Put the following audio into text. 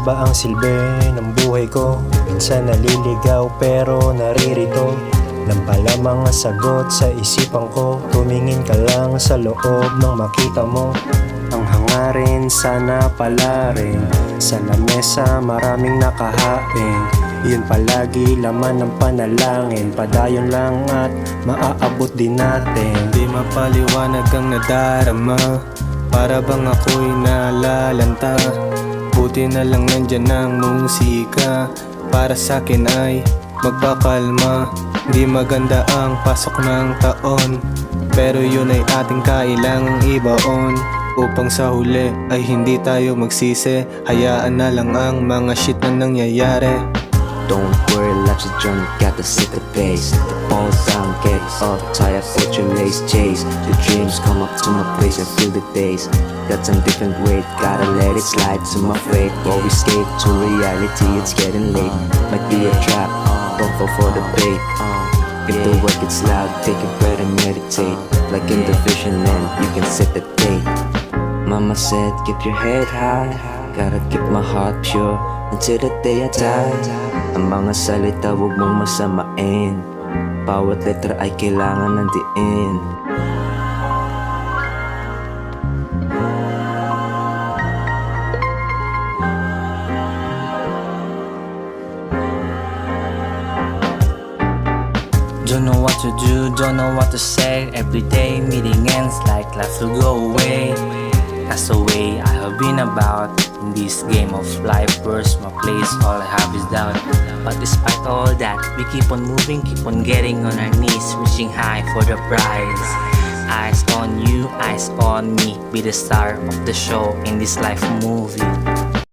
ba ang silbi ng buhay ko? Minsan naliligaw pero naririto lang pala mga sagot sa isipan ko. Tumingin ka lang sa loob nang makita mo ang hangarin, sana pala rin. Sa lamesa maraming nakahain, yun palagi laman ng panalangin. Padayon lang at maaabot din natin. Di mapaliwanag ang nadarama, para bang ako'y nalalanta. Buti na lang nandyan ang musika, para sa'kin ay magpakalma. Di maganda ang pasok ng taon, pero yun ay ating kailangang ibaon. Upang sa huli ay hindi tayo magsisi, hayaan na lang ang mga shit na nangyayari. Don't worry, life's a journey, got to set the pace. The phone's down, get up, tired, put your lace chase. The dreams come up to my place and feel the days. Got some different weight, gotta let it slide to my fate. Or escape to reality, it's getting late. Might be a trap, don't fall for the bait. If the work gets loud, take a breath and meditate. Like in the vision land, you can set the date. Mama said, keep your head high, gotta keep my heart pure until the day I die. Ang mga salita huwag mong masamain, bawat letra ay kailangan ng diin. Don't know what to do, don't know what to say. Every day meeting ends like life will go away. That's the way I have been about in this game of life. First my place, all I have is doubt. But despite all that, we keep on moving, keep on getting on our knees, reaching high for the prize. Eyes on you, eyes on me, be the star of the show in this life movie.